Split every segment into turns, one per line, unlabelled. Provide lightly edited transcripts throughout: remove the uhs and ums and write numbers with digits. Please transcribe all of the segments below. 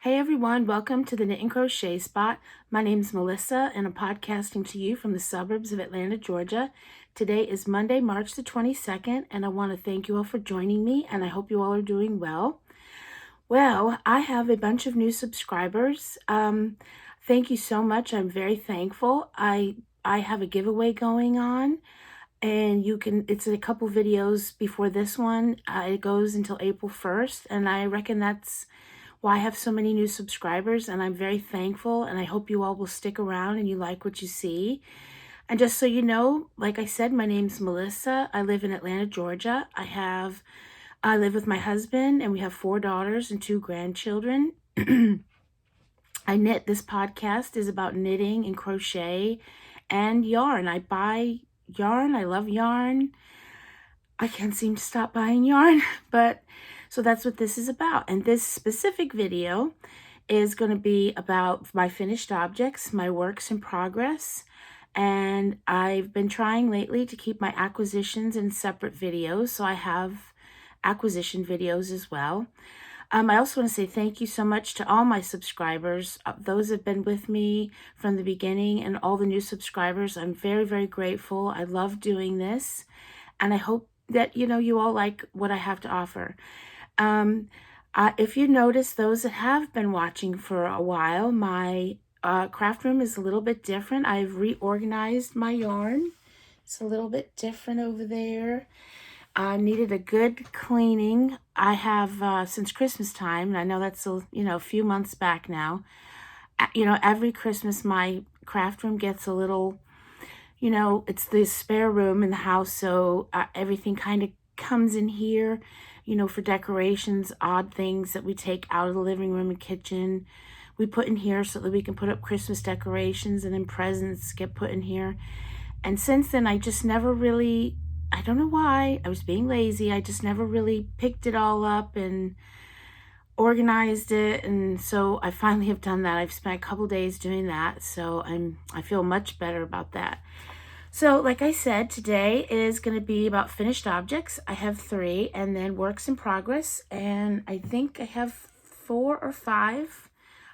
Hey everyone, welcome to the Knit and Crochet Spot. My name's Melissa and I'm podcasting to you from the suburbs of Atlanta, Georgia. Today is Monday, March the 22nd, and I want to thank you all for joining me, and I hope you all are doing well. Well, I have a bunch of new subscribers. Thank you so much. I'm very thankful. I have a giveaway going on, and it's a couple videos before this one. It goes until April 1st, and I reckon that's why I have so many new subscribers, and I'm very thankful, and I hope you all will stick around and you like what you see. And just so you know, like I said, my name's Melissa. I live in Atlanta, Georgia. I live with my husband, and we have 4 daughters and 2 grandchildren. I knit. This podcast is about knitting and crochet and yarn. I buy yarn. I love yarn. I can't seem to stop buying yarn, but so that's what this is about. And this specific video is going to be about my finished objects, my works in progress. And I've been trying lately to keep my acquisitions in separate videos, so I have acquisition videos as well. I also want to say thank you so much to all my subscribers. Those have been with me from the beginning, and all the new subscribers. I'm very, very grateful. I love doing this, and I hope that you all like what I have to offer. If you notice, those that have been watching for a while, my craft room is a little bit different. I've reorganized my yarn. It's a little bit different over there. I needed a good cleaning. I have since Christmas time, and I know that's a few months back now. Every Christmas my craft room gets a little, it's the spare room in the house, so everything kind of comes in here, for decorations, odd things that we take out of the living room and kitchen. We put in here so that we can put up Christmas decorations, and then presents get put in here. And since then, I just never really, I don't know why, I was being lazy. I just never really picked it all up and organized it, and so I finally have done that. I've spent a couple days doing that, so I feel much better about that. So like I said, today is going to be about finished objects. I have 3, and then works in progress, and I think I have 4 or 5.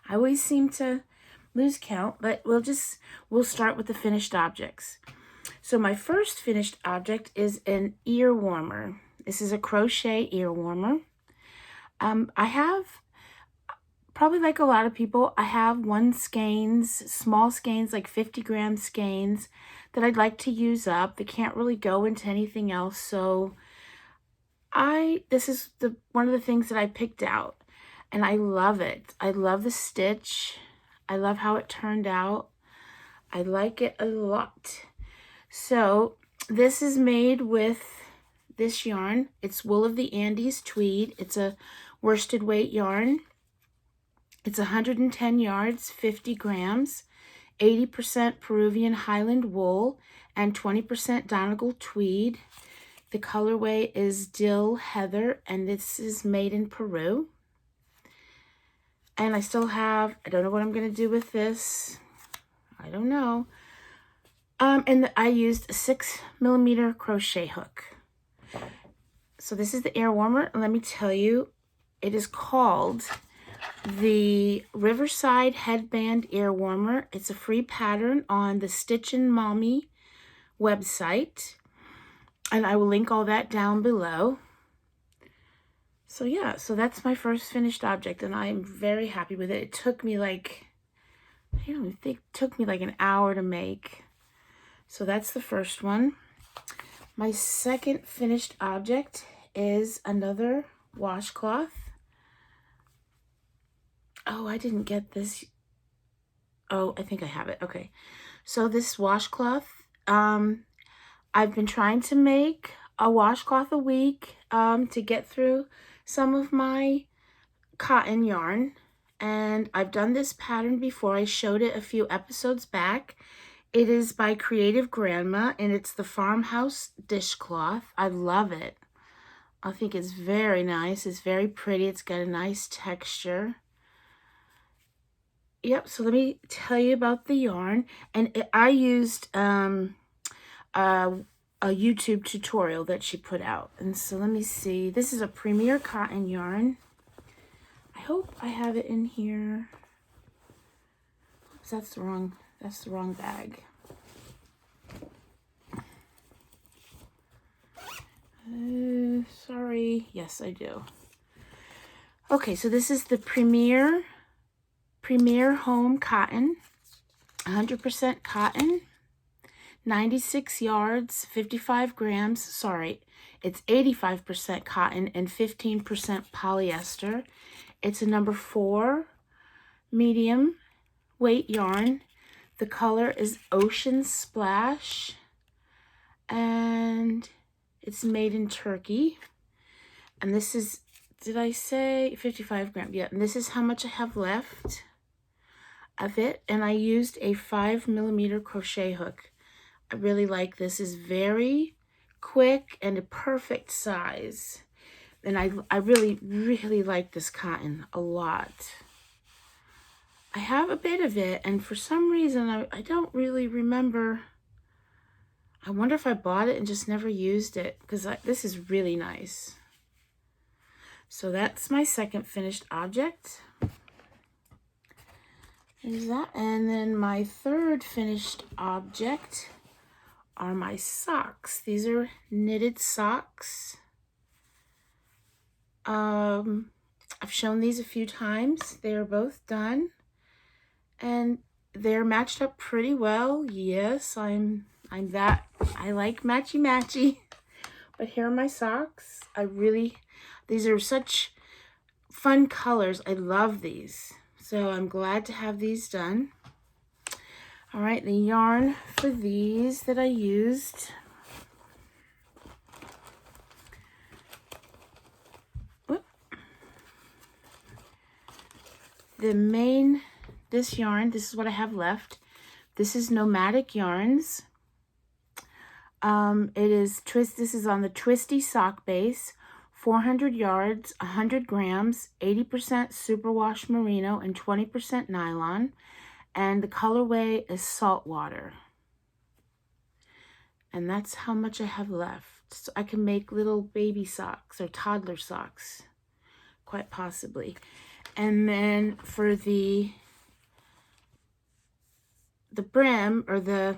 I always seem to lose count, but we'll start with the finished objects. So my first finished object is an ear warmer. This is a crochet ear warmer. I have, probably like a lot of people, I have small skeins, like 50-gram skeins that I'd like to use up. They can't really go into anything else, so this is one of the things that I picked out, and I love it. I love the stitch. I love how it turned out. I like it a lot. So this is made with this yarn. It's Wool of the Andes tweed. It's a worsted weight yarn. It's 110 yards, 50 grams, 80% Peruvian Highland wool, and 20% Donegal tweed. The colorway is Dill Heather, and this is made in Peru. And I don't know what I'm going to do with this. I don't know. And I used a 6mm crochet hook. So this is the ear warmer. And let me tell you, it is called the Riverside Headband ear warmer. It's a free pattern on the Stitchin' Mommy website, and I will link all that down below. So yeah, so that's my first finished object, and I'm very happy with it. It took me like, I don't think it took me like an hour to make. So that's the first one. My second finished object is another washcloth. Oh, I didn't get this. Oh, I think I have it. Okay. So this washcloth, I've been trying to make a washcloth a week to get through some of my cotton yarn. And I've done this pattern before. I showed it a few episodes back. It is by Creative Grandma, and it's the Farmhouse Dishcloth. I love it. I think it's very nice. It's very pretty. It's got a nice texture. Yep, so let me tell you about the yarn. And I used a YouTube tutorial that she put out. And so let me see. This is a Premier Cotton yarn. I hope I have it in here. Oops, that's the wrong bag. Sorry. Yes, I do. Okay, so this is the Premier Home Cotton, 100% cotton, 96 yards, 55 grams. Sorry, it's 85% cotton and 15% polyester. It's a number 4 medium weight yarn. The color is Ocean Splash, and it's made in Turkey. And this is, did I say 55 grams? Yeah, and this is how much I have left of it. And I used a 5mm crochet hook. I really like this. It's very quick and a perfect size. And I really, really like this cotton a lot. I have a bit of it, and for some reason, I don't really remember. I wonder if I bought it and just never used it, because this is really nice. So that's my second finished object. There's that. And then my third finished object are my socks. These are knitted socks. I've shown these a few times. They are both done, and they're matched up pretty well. Yes, I like matchy. But here are my socks. These are such fun colors. I love these. So I'm glad to have these done. All right, the yarn for these that I used. This yarn, this is what I have left. This is Nomadic Yarns. This is on the Twisty Sock Base, 400 yards, 100 grams, 80% superwash merino and 20% nylon. And the colorway is Saltwater. And that's how much I have left. So I can make little baby socks or toddler socks, quite possibly. And then for the brim, or the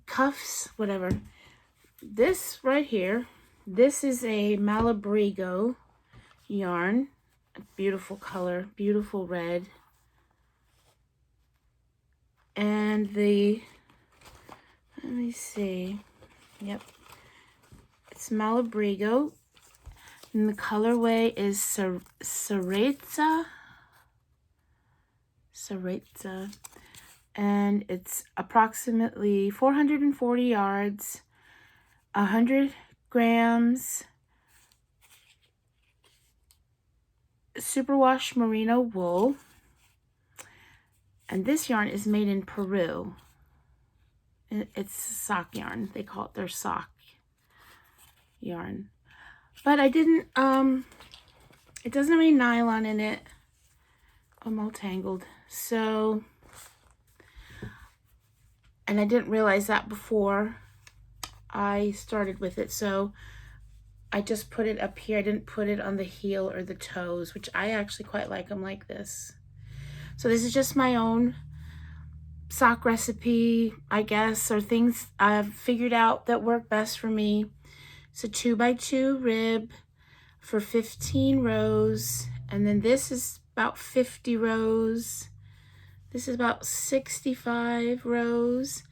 cuffs, whatever, this right here, this is a Malabrigo yarn. A beautiful color, beautiful red. And let me see, yep, it's Malabrigo. And the colorway is Cereza. And it's approximately 440 yards, 100 grams, superwash merino wool. And this yarn is made in Peru. It's sock yarn. They call it their sock yarn. But I didn't, it doesn't have any nylon in it. I'm all tangled. So, and I didn't realize that before I started with it. So I just put it up here. I didn't put it on the heel or the toes, which I actually quite like them like this. So this is just my own sock recipe, I guess, or things I've figured out that work best for me. It's a 2x2 rib for 15 rows. And then this is about 50 rows. This is about 65 rows.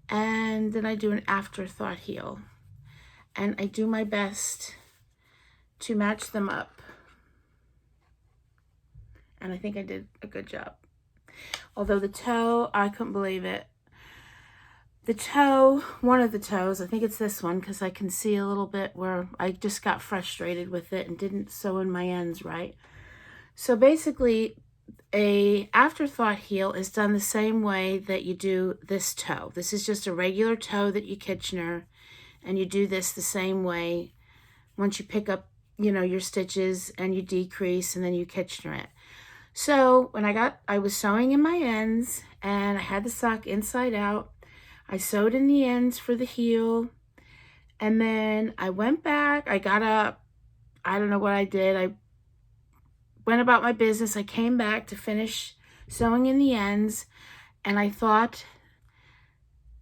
And then I do an afterthought heel. And I do my best to match them up. And I think I did a good job. Although the toe, I couldn't believe it. The toe, one of the toes, I think it's this one, because I can see a little bit where I just got frustrated with it and didn't sew in my ends right. So basically, a afterthought heel is done the same way that you do this toe. This is just a regular toe that you Kitchener, and you do this the same way once you pick up, your stitches, and you decrease, and then you Kitchener it. So when I was sewing in my ends, and I had the sock inside out, I sewed in the ends for the heel, and then I went back, I got I don't know what I did. I went about my business. I came back to finish sewing in the ends, and I thought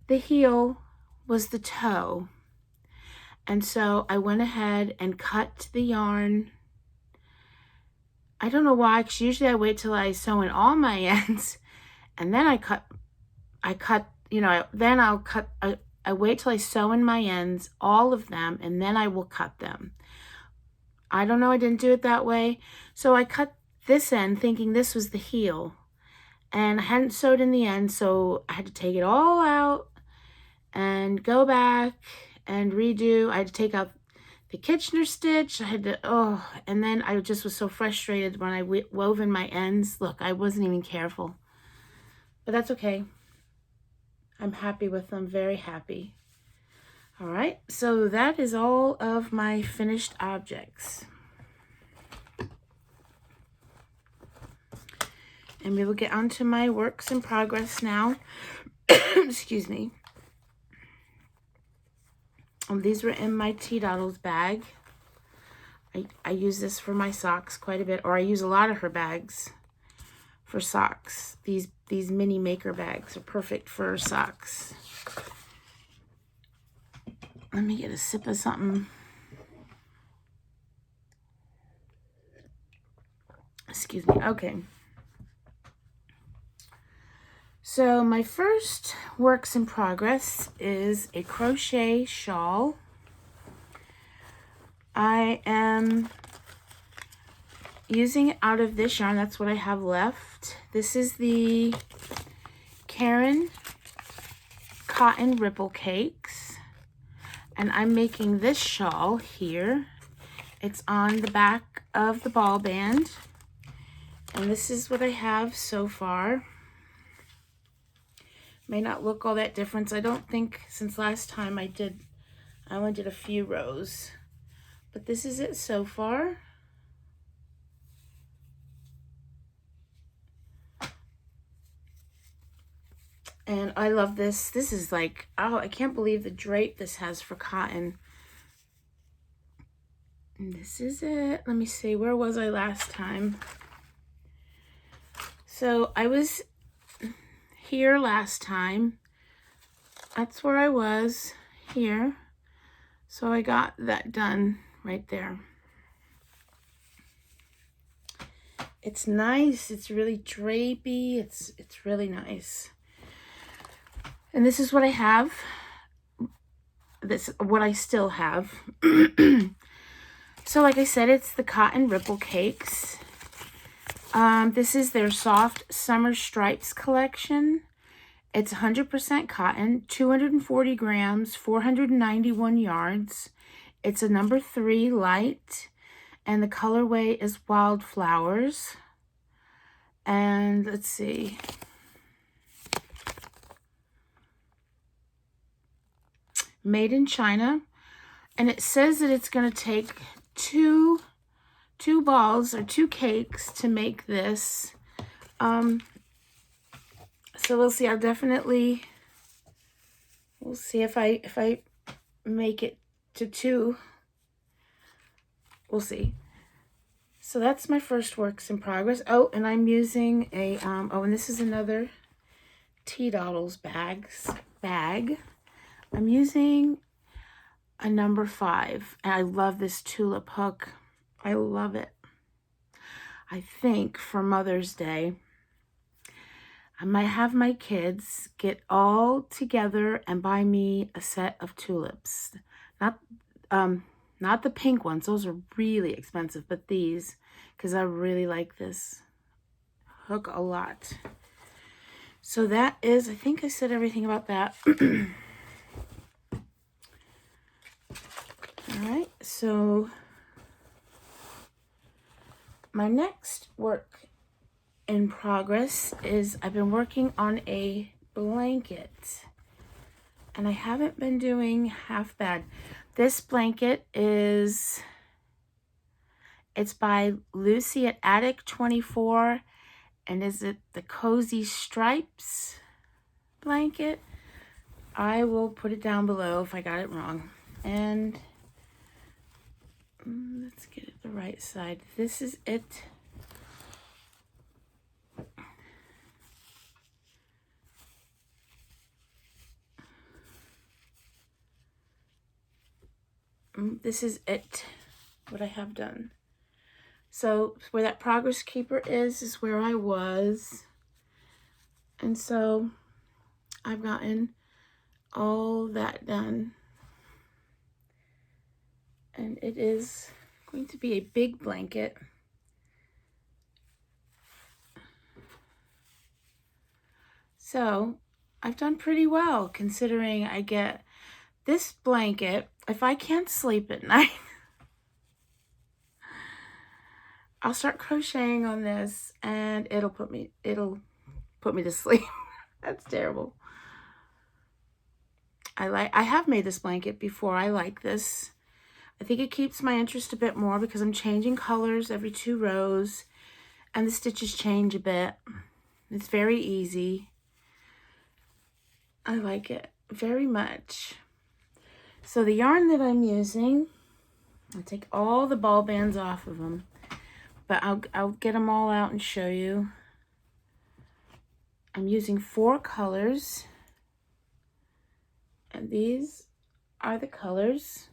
the heel was the toe. And so I went ahead and cut the yarn. I don't know why, because usually I wait till I sew in all my ends, and then I cut, you know, then I'll cut, I wait till I sew in my ends, all of them, and then I will cut them. I don't know, I didn't do it that way. So I cut this end thinking this was the heel, and I hadn't sewed in the end, so I had to take it all out and go back and redo. I had to take out the Kitchener stitch. I had to, and then I just was so frustrated when I wove in my ends. Look, I wasn't even careful, but that's okay. I'm happy with them, very happy. All right, so that is all of my finished objects. And we will get on to my works in progress now. Excuse me. These were in my T-Doddles bag. I use this for my socks quite a bit, or I use a lot of her bags for socks. These mini maker bags are perfect for socks. Let me get a sip of something. Excuse me. Okay. So my first works in progress is a crochet shawl. I am using it out of this yarn. That's what I have left. This is the Karen Cotton Ripple Cakes. And I'm making this shawl here. It's on the back of the ball band. And this is what I have so far. May not look all that different. I don't think since last time I only did a few rows. But this is it so far. And I love this. This is like, oh, I can't believe the drape this has for cotton. And this is it. Let me see, where was I last time? So I was here last time. That's where I was, here. So I got that done right there. It's nice. It's really drapey. It's really nice. And this is what I have. This what I still have. So like I said, it's the Cotton Ripple Cakes. This is their Soft Summer Stripes collection. It's 100% cotton, 240 grams, 491 yards. It's a number 3 light, and the colorway is Wildflowers. And let's see. Made in China. And it says that it's going to take two balls or 2 cakes to make this. So we'll see. We'll see if I make it to 2. We'll see. So that's my first works in progress. Oh, and I'm using a and this is another T-Doddles bag. I'm using a number 5, and I love this tulip hook. I love it. I think for Mother's Day, I might have my kids get all together and buy me a set of tulips. Not the pink ones. Those are really expensive, but these, because I really like this hook a lot. So that is, I think I said everything about that. All right, so my next work in progress is I've been working on a blanket, and I haven't been doing half bad. This blanket it's by Lucy at Attic 24, and is it the Cozy Stripes blanket? I will put it down below if I got it wrong. And Let's get it the right side. This is it. This is it, what I have done. So where that progress keeper is where I was. And so I've gotten all that done. And it is going to be a big blanket. So I've done pretty well considering I get this blanket. If I can't sleep at night, I'll start crocheting on this and it'll put me to sleep. That's terrible. I have made this blanket before. I like this. I think it keeps my interest a bit more because I'm changing colors every 2 rows and the stitches change a bit. It's very easy. I like it very much. So the yarn that I'm using, I'll take all the ball bands off of them, but I'll get them all out and show you. I'm using 4 colors, and these are the colors.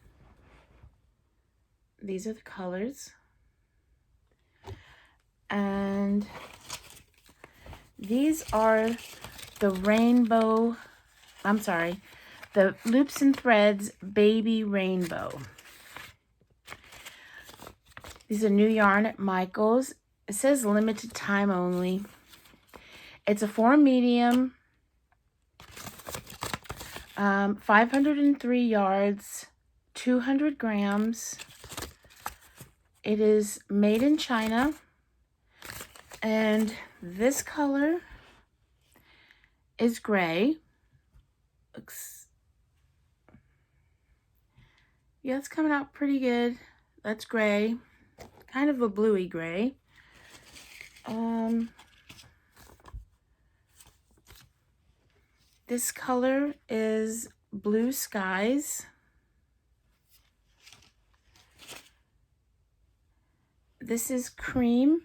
These are the colors. And these are the the Loops and Threads Baby Rainbow. These are new yarn at Michael's. It says limited time only. It's a 4 medium, 503 yards, 200 grams. It is made in China. And this color is gray. Yeah, it's coming out pretty good. That's gray. Kind of a bluey gray. This color is Blue Skies. This is cream.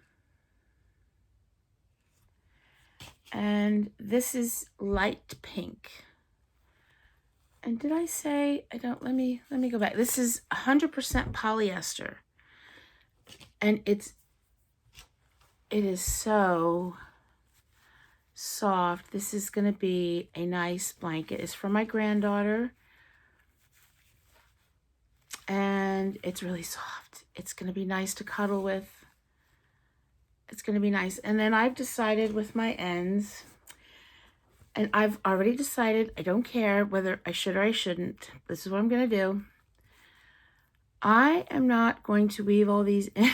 And this is light pink. And did I say, let me go back. This is 100% polyester. And it is so soft. This is going to be a nice blanket. It's for my granddaughter. And it's really soft. It's going to be nice to cuddle with. It's going to be nice. And then I've decided with my ends, and I've already decided I don't care whether I should or I shouldn't. This is what I'm going to do. I am not going to weave all these in.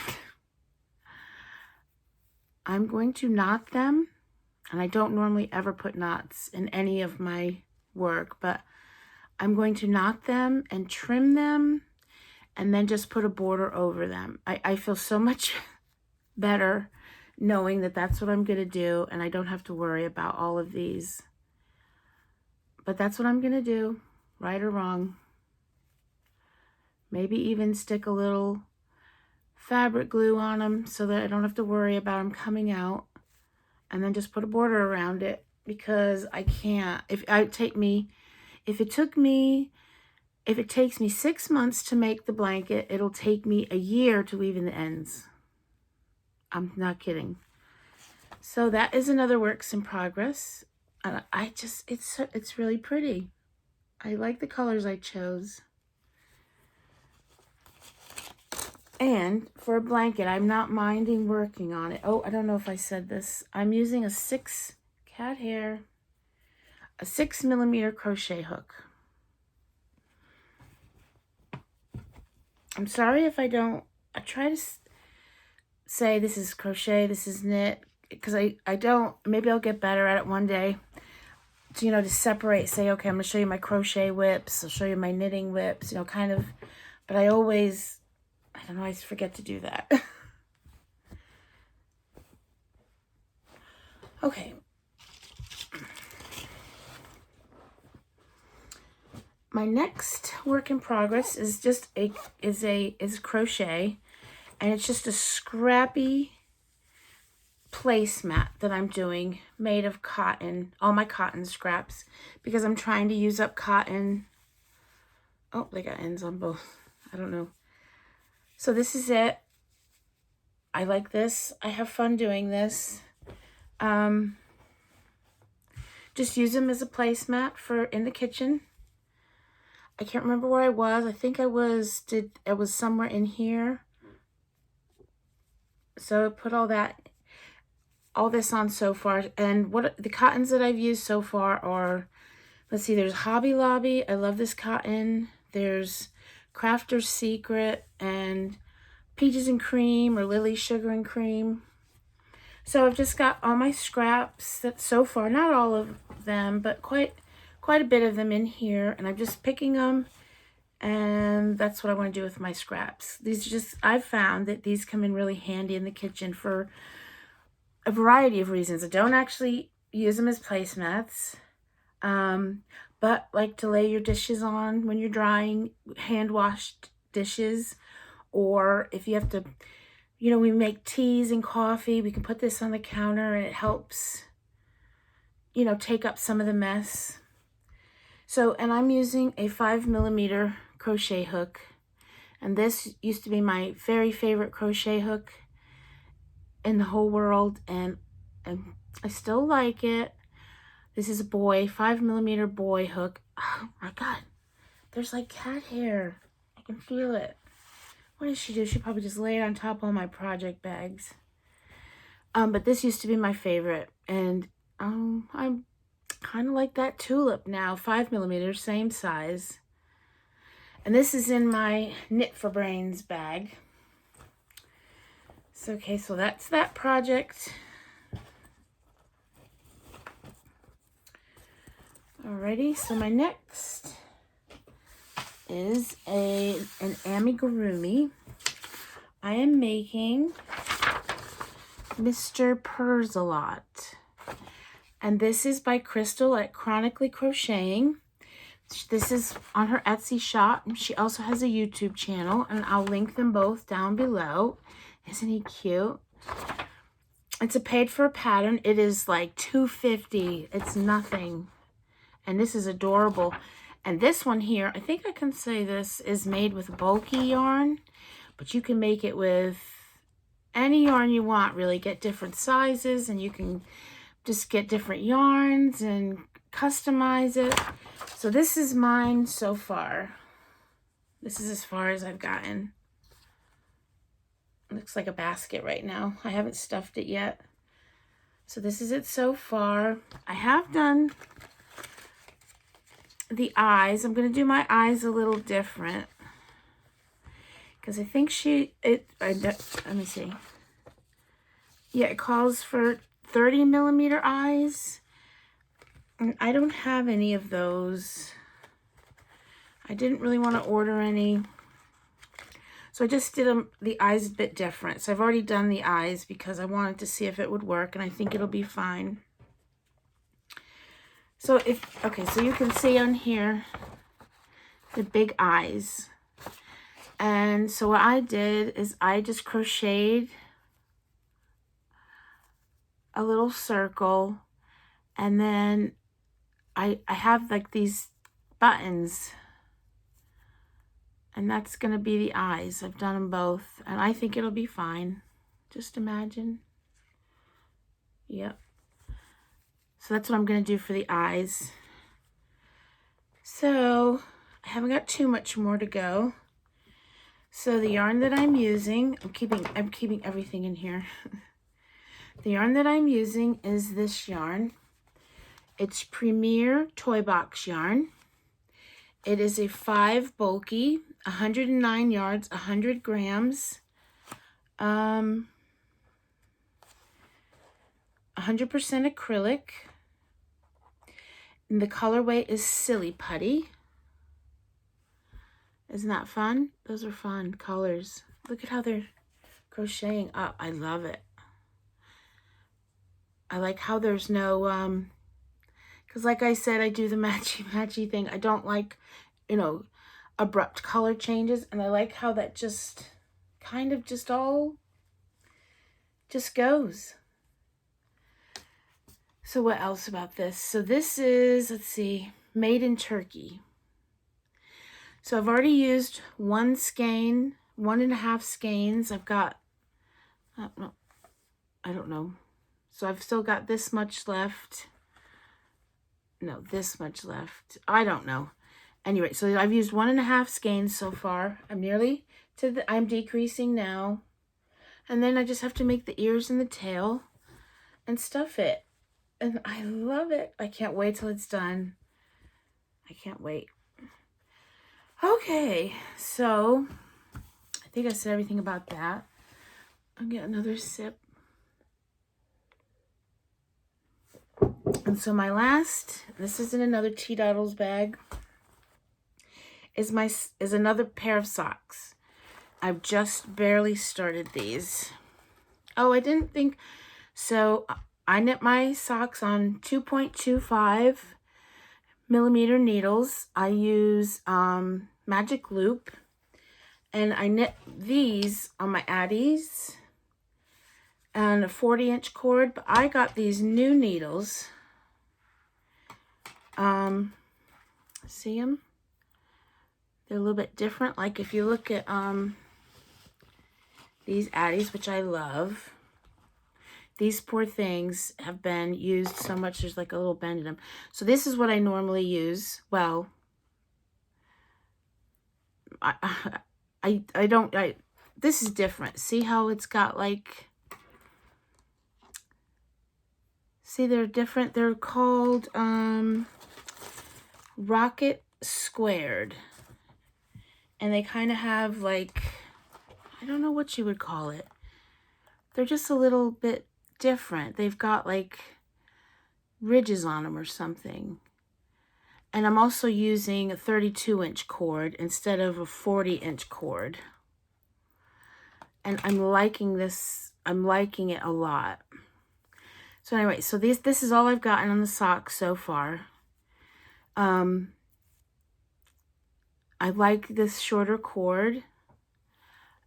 I'm going to knot them. And I don't normally ever put knots in any of my work, but I'm going to knot them and trim them and then just put a border over them. I feel so much better knowing that that's what I'm going to do and I don't have to worry about all of these. But that's what I'm going to do, right or wrong. Maybe even stick a little fabric glue on them so that I don't have to worry about them coming out. And then just put a border around it because I can't. If it takes me 6 months to make the blanket, it'll take me a year to weave in the ends. I'm not kidding. So that is another works in progress. And it's really pretty. I like the colors I chose. And for a blanket, I'm not minding working on it. Oh, I don't know if I said this. I'm using a 6mm crochet hook. I'm sorry if I try to say this is crochet, this is knit, because I don't, maybe I'll get better at it one day. To separate, say, okay, I'm going to show you my crochet whips, I'll show you my knitting whips, kind of, but I always forget to do that. Okay. My next work in progress is just is crochet, and it's just a scrappy placemat that I'm doing made of cotton, all my cotton scraps, because I'm trying to use up cotton. Oh, they got ends on both. I don't know. So this is it. I like this. I have fun doing this. Just use them as a placemat for in the kitchen. I can't remember where I was. I think I was somewhere in here. So I put all this on so far. And what the cottons that I've used so far are, let's see, there's Hobby Lobby. I love this cotton. There's Crafter's Secret and Peaches and Cream or Lily Sugar and Cream. So I've just got all my scraps that so far, not all of them, but quite a bit of them in here, and I'm just picking them, and that's what I want to do with my scraps. These just, I've found that these come in really handy in the kitchen for a variety of reasons. I don't actually use them as placemats, but like to lay your dishes on when you're drying, hand-washed dishes, or if you have to, you know, we make teas and coffee, we can put this on the counter and it helps, you know, take up some of the mess. So, and I'm using a 5mm crochet hook, and this used to be my very favorite crochet hook in the whole world, and I still like it. This is a 5mm boy hook. Oh my God, there's like cat hair. I can feel it. What does she do? She probably just lay it on top of all my project bags. But this used to be my favorite, and I'm kind of like that tulip now, 5mm, same size. And this is in my Knit for Brains bag. So, okay, so that's that project. Alrighty, so my next is an amigurumi. I am making Mr. Purse-a-Lot, and this is by Crystal at Chronically Crocheting. This is on her Etsy shop. She also has a YouTube channel, and I'll link them both down below. Isn't he cute? It's a paid for pattern. It is like $2.50. It's nothing, and this is adorable. And this one here, I think I can say this is made with bulky yarn, but you can make it with any yarn you want, really. Get different sizes, and you can just get different yarns and customize it. So this is mine so far. This is as far as I've gotten. It looks like a basket right now. I haven't stuffed it yet. So this is it so far. I have done the eyes. I'm going to do my eyes a little different, because I think let me see. Yeah, it calls for 30mm eyes, and I don't have any of those. I didn't really want to order any, so I just did the eyes a bit different. So I've already done the eyes because I wanted to see if it would work, and I think it'll be fine. So so you can see on here the big eyes. And so what I did is I just crocheted a little circle, and then I have like these buttons, and that's going to be the eyes. I've done them both, and I think it'll be fine. Just imagine. Yep. So that's what I'm going to do for the eyes. So I haven't got too much more to go. So the yarn that I'm using, I'm keeping everything in here. The yarn that I'm using is this yarn. It's Premier Toy Box yarn. It is a 5 bulky, 109 yards, 100 grams. 100% acrylic. And the colorway is Silly Putty. Isn't that fun? Those are fun colors. Look at how they're crocheting up. I love it. I like how there's no, because like I said, I do the matchy-matchy thing. I don't like, you know, abrupt color changes, and I like how that just kind of just all just goes. So what else about this? So this is, let's see, made in Turkey. So I've already used one skein, 1.5 skeins. I've got, I don't know. So I've still got this much left. No, this much left. I don't know. Anyway, so I've used 1.5 skeins so far. I'm nearly to the, I'm decreasing now. And then I just have to make the ears and the tail and stuff it. And I love it. I can't wait till it's done. I can't wait. Okay, so I think I said everything about that. I'll get another sip. And so my last, this is in another Tea Doddles bag, is another pair of socks. I've just barely started these. Oh, I didn't think, so I knit my socks on 2.25 millimeter needles. I use Magic Loop, and I knit these on my Addies and a 40-inch cord, but I got these new needles. See them? They're a little bit different. Like if you look at these Addies, which I love, these poor things have been used so much, there's like a little bend in them. So this is what I normally use. Well, this is different. See how it's got like, see they're different. They're called Rocket Squared. And they kind of have like, I don't know what you would call it. They're just a little bit different. They've got like ridges on them or something. And I'm also using a 32-inch cord instead of a 40-inch cord. And I'm liking this. I'm liking it a lot. So anyway, so this is all I've gotten on the socks so far. I like this shorter cord,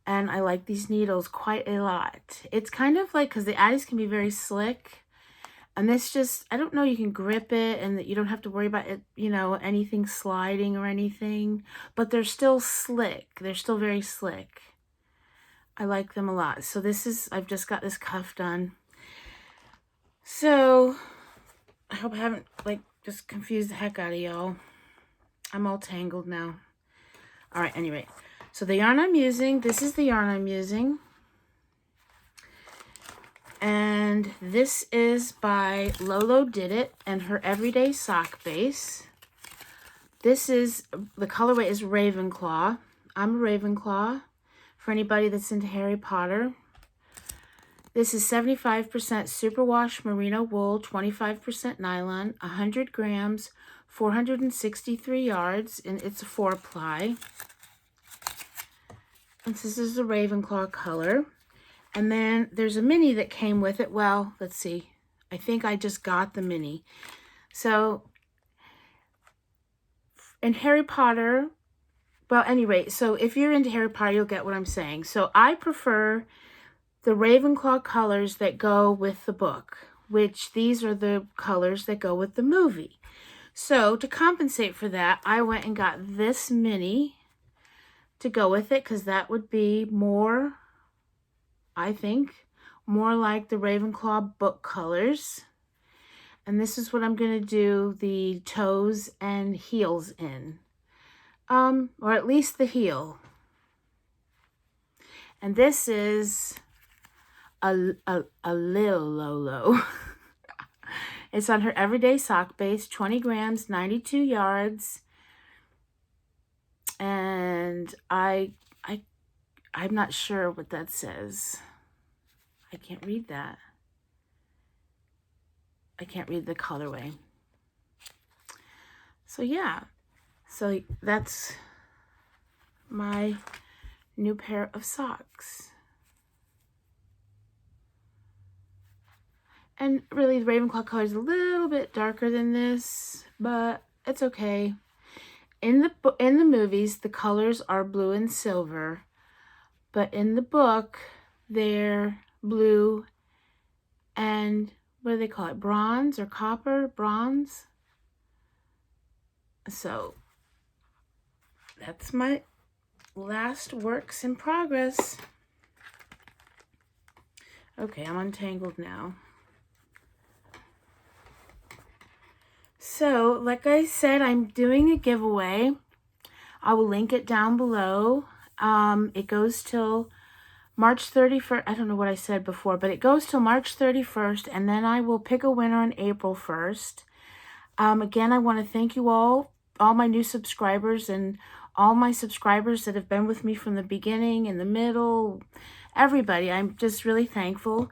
and I like these needles quite a lot. It's kind of like, because the Addies can be very slick, and this just, I don't know, you can grip it and that you don't have to worry about it, you know, anything sliding or anything, but they're still slick. They're still very slick. I like them a lot. So this is, I've just got this cuff done. So I hope I haven't like just confused the heck out of y'all. I'm all tangled now. All right, anyway, so the yarn I'm using, this is the yarn I'm using. And this is by Lolo Did It and her Everyday Sock Base. This is, the colorway is Ravenclaw. I'm a Ravenclaw for anybody that's into Harry Potter. This is 75% superwash merino wool, 25% nylon, 100 grams, 463 yards, and it's a 4-ply. And this is the Ravenclaw color. And then there's a mini that came with it. Well, let's see. I think I just got the mini. So, in Harry Potter, well, anyway, so if you're into Harry Potter, you'll get what I'm saying. So I prefer the Ravenclaw colors that go with the book, which these are the colors that go with the movie. So to compensate for that, I went and got this mini to go with it, because that would be more, I think, more like the Ravenclaw book colors. And this is what I'm going to do the toes and heels in. Or at least the heel. And this is a little low. It's on her Everyday Sock Base, 20 grams, 92 yards. And I'm not sure what that says. I can't read that. I can't read the colorway. So yeah, so that's my new pair of socks. And really the Ravenclaw color is a little bit darker than this, but it's okay. in the movies, the colors are blue and silver, but in the book, they're blue and, what do they call it? Bronze or copper? Bronze? So, that's my last works in progress. Okay, I'm untangled now. So, like I said, I'm doing a giveaway. I will link it down below. It goes till March 31st. I don't know what I said before, but it goes till March 31st, and then I will pick a winner on April 1st. Again, I want to thank you all my new subscribers, and all my subscribers that have been with me from the beginning, in the middle, everybody. I'm just really thankful.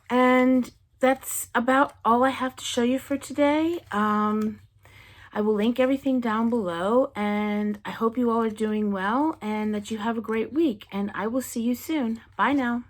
And that's about all I have to show you for today. I will link everything down below, and I hope you all are doing well and that you have a great week, and I will see you soon. Bye now.